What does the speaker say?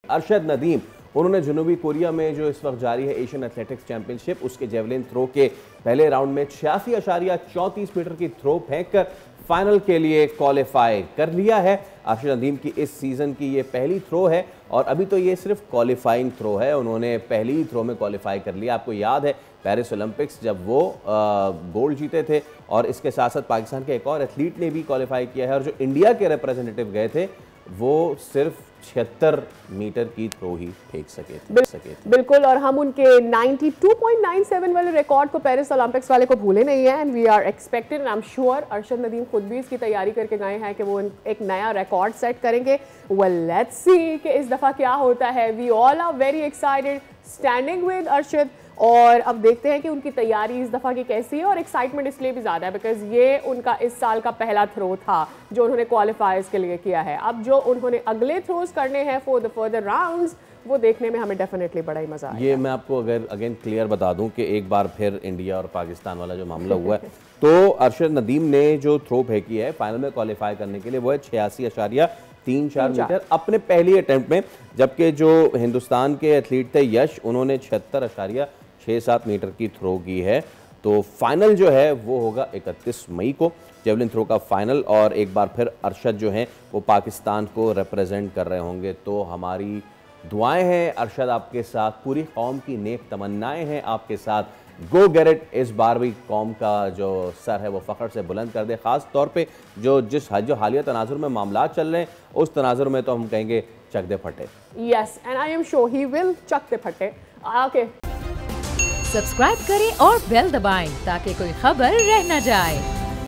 अरशद नदीम, उन्होंने जनूबी कोरिया में जो इस वक्त जारी है एशियन एथलेटिक्स चैंपियनशिप, उसके जेवलिन थ्रो के पहले राउंड में 86.34 मीटर की थ्रो फेंककर फाइनल के लिए क्वालिफाई कर लिया है। अरशद नदीम की इस सीजन की ये पहली थ्रो है और अभी तो ये सिर्फ क्वालिफाइंग थ्रो है, उन्होंने पहली ही थ्रो में क्वालिफाई कर लिया। आपको याद है पेरिस ओलंपिक्स जब वो गोल्ड जीते थे और इसके साथ साथ पाकिस्तान के एक और एथलीट ने भी क्वालिफाई किया है और जो इंडिया के रिप्रेजेंटेटिव गए थे वो सिर्फ 76 मीटर की थ्रो ही फेंक सके थे। बिल्कुल, और हम उनके 92.97 वाले रिकॉर्ड को पेरिस ओलंपिक्स वाले को भूले नहीं है and we are expected and I am sure Arshad Nadeem खुद भी इसकी तैयारी करके गए हैं कि वो एक नया रिकॉर्ड सेट करेंगे। वेल लेट्स सी कि इस दफ़ा क्या होता है। We all are very excited standing with Arshad और अब देखते हैं कि उनकी तैयारी इस दफ़ा की कैसी है और एक्साइटमेंट इसलिए भी ज़्यादा है बिकॉज ये उनका इस साल का पहला थ्रो था जो उन्होंने क्वालिफायर्स के लिए किया है। अब जो उन्होंने अगले थ्रोज करने हैं फॉर द फर्दर राउंड्स वो देखने में हमें डेफिनेटली बड़ा ही मजा आएगा। ये मैं आपको अगर अगेन क्लियर बता दूं कि एक बार फिर इंडिया और पाकिस्तान वाला जो मामला हुआ है तो अरशद नदीम ने जो थ्रो फेंकी है फाइनल में क्वालिफाई करने के लिए वो है 86.34 मीटर अपने पहली अटेम्प्ट में, जबकि जो हिंदुस्तान के एथलीट थे यश उन्होंने 76.67 मीटर की थ्रो की है। तो फाइनल जो है वो होगा 31 मई को जेवलिन थ्रो का फाइनल और एक बार फिर अरशद जो हैं वो पाकिस्तान को रिप्रेजेंट कर रहे होंगे। तो हमारी दुआएं हैं अरशद आपके साथ, पूरी कौम की नेक तमन्नाएं हैं आपके साथ। गो गेट इट, इस बार भी कौम का जो सर है वो फ़ख्र से बुलंद कर दे। ख़ास तौर पे जो हालिया तनाजुर में मामला चल रहे हैं उस तनाजुर में तो हम कहेंगे चक दे फटे। Yes and I am sure he will चक दे फटे। ओके, सब्सक्राइब करें और बेल दबाएं ताकि कोई खबर रह न जाए।